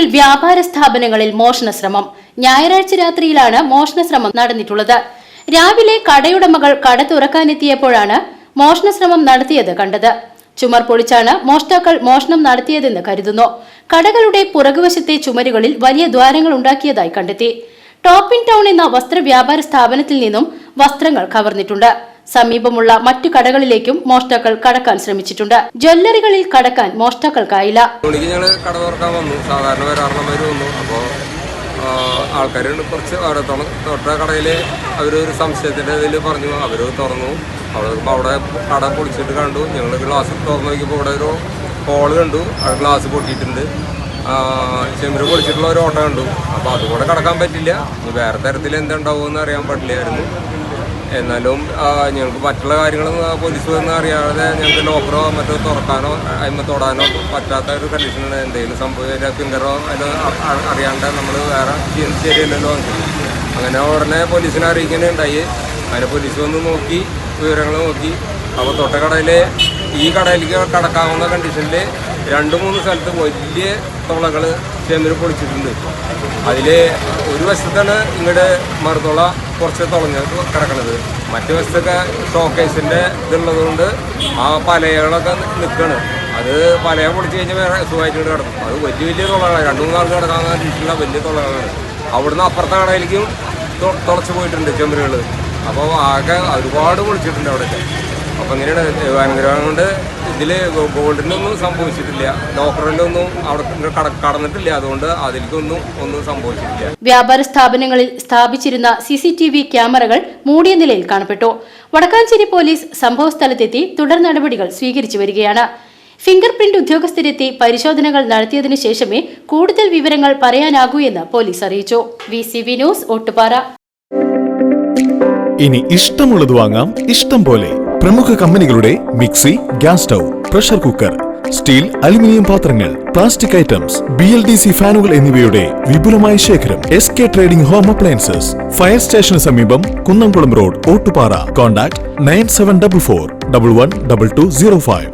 ചെങ്ങന്നൂരിൽ വ്യാപാര സ്ഥാപനങ്ങളിൽ മോഷണ ശ്രമം. ഞായറാഴ്ച രാത്രിയിലാണ് മോഷണ ശ്രമം നടന്നിട്ടുള്ളത്. രാവിലെ കടയുടമകൾ കട തുറക്കാനെത്തിയപ്പോഴാണ് മോഷണ ശ്രമം നടത്തിയത് കണ്ടത്. ചുമർ പൊളിച്ചാണ് മോഷ്ടാക്കൾ മോഷണം നടത്തിയതെന്ന് കരുതുന്നു. കടകളുടെ പുറകുവശത്തെ ചുമരുകളിൽ വലിയ ദ്വാരങ്ങൾ ഉണ്ടാക്കിയതായി കണ്ടെത്തി. ടോപ്പ് ഇൻ ടൗൺ എന്ന വസ്ത്രവ്യാപാര സ്ഥാപനത്തിൽ നിന്നും വസ്ത്രങ്ങൾ കവർന്നിട്ടുണ്ട്. സമീപമുള്ള മറ്റു കടകളിലേക്കും മോഷ്ടാക്കൾ കടക്കാൻ ശ്രമിച്ചിട്ടുണ്ട്. ജ്വല്ലറികളിൽ കടക്കാൻ മോഷ്ടാക്കൾക്കായില്ല. കട തുറക്കാൻ വന്നു, സാധാരണ വരാറുള്ളവര് വന്നു. അപ്പോൾ ആൾക്കാരുണ്ട് കുറച്ച് ഓരോത്തോളം തൊട്ട കടയില് അവരൊരു സംശയത്തിന്റെ ഇതിൽ പറഞ്ഞു, അവര് തുറന്നു. അവിടെ കട പൊളിച്ചിട്ട് കണ്ടു. ഞങ്ങൾ ഗ്ലാസ് തുറന്നു നോക്കിയപ്പോൾ ഇവിടെ ഒരു ഹോള് കണ്ടു, അത് ഗ്ലാസ് പൊട്ടിയിട്ടുണ്ട്. ചെമ്പര് പൊളിച്ചിട്ടുള്ള ഒരു ഓട്ടം കണ്ടു. അപ്പോൾ അതുകൂടെ കടക്കാൻ പറ്റില്ല. വേറെ തരത്തിൽ എന്തുണ്ടാവുമെന്ന് അറിയാൻ പറ്റില്ലായിരുന്നു. എന്നാലും ഞങ്ങൾക്ക് മറ്റുള്ള കാര്യങ്ങളൊന്നും പോലീസ് വന്ന് അറിയാതെ ഞങ്ങൾക്ക് ലോക്കറോ മറ്റോ തുറക്കാനോ അതിമ തൊടാനോ പറ്റാത്ത ഒരു കണ്ടീഷനാണ്. എന്തെങ്കിലും സംഭവിച്ച ഫിംഗറോ അത് അറിയാണ്ട് നമ്മൾ വേറെ ശരിയല്ലല്ലോ. അങ്ങനെ ഉടനെ പോലീസിനെ അറിയിക്കാനുണ്ടായി. അങ്ങനെ പോലീസ് വന്ന് നോക്കി, വിവരങ്ങൾ നോക്കി. അപ്പോൾ തൊട്ടക്കടയിലെ ഈ കടയിലേക്ക് കടക്കാവുന്ന കണ്ടീഷനിൽ 2-3 സ്ഥലത്ത് വലിയ തുളകൾ ചെമ്മര് പൊളിച്ചിട്ടുണ്ട്. അതിൽ ഒരു വശത്താണ് ഇങ്ങോട്ട് മറുതുള കുറച്ച് തുളഞ്ഞ് കിടക്കണത്. മറ്റു വശത്തൊക്കെ ഷോക്കേസിൻ്റെ ഇതുള്ളത് കൊണ്ട് ആ പലകളൊക്കെ നിൽക്കണം. അത് പലയ പൊളിച്ച് കഴിഞ്ഞാൽ വേറെ സുഖമായിട്ട് കിടക്കും. അത് വലിയ തുളകളാണ്, 2-3 ആൾക്ക് കിടക്കാവുന്ന രീതിയിലുള്ള വലിയ തുളകളാണ്. അവിടുന്ന് അപ്പുറത്തെ കടയിലേക്കും തുളച്ച് പോയിട്ടുണ്ട് ചെമ്മരുകൾ. അപ്പോൾ ആകെ ഒരുപാട് പൊളിച്ചിട്ടുണ്ട് അവിടെയൊക്കെ. അപ്പം ഇങ്ങനെയാണ് അനുഗ്രഹം കൊണ്ട് ഇതിൽ ഗോൾഡിനൊന്നും സംഭവിച്ചിട്ടില്ല, ലോക്കറിലൊന്നും അവിടെ കടന്നിട്ടില്ല. അതുകൊണ്ട് അതിലേക്കൊന്നും സംഭവിച്ചിട്ടില്ല. വ്യാപാര സ്ഥാപനങ്ങളിൽ സ്ഥാപിച്ചിരുന്ന CCTV ക്യാമറകൾ മൂടിയ നിലയിൽ കാണപ്പെട്ടു. വടക്കാഞ്ചേരി പോലീസ് സംഭവ സ്ഥലത്തെത്തി തുടർ നടപടികൾ സ്വീകരിച്ചു വരികയാണ്. ഫിംഗർ പ്രിന്റ് ഉദ്യോഗസ്ഥരെത്തി പരിശോധനകൾ നടത്തിയതിനു ശേഷമേ കൂടുതൽ വിവരങ്ങൾ പറയാനാകൂ എന്ന് പോലീസ് അറിയിച്ചു. VCV news, Ottupara. ഇനി ഇഷ്ടമുള്ളത് വാങ്ങാം ഇഷ്ടം പോലെ. പ്രമുഖ കമ്പനികളുടെ mixie, gas stove, pressure cooker, steel, aluminium പാത്രങ്ങൾ, പ്ലാസ്റ്റിക് ഐറ്റംസ്, BLDC ഫാനുകൾ എന്നിവയുടെ വിപുലമായ ശേഖരം. SK trading home appliances, fire സ്റ്റേഷന് സമീപം, കുന്നംകുളം റോഡ്, ഓട്ടുപാറ. കോൺടാക്ട് 9744 112205.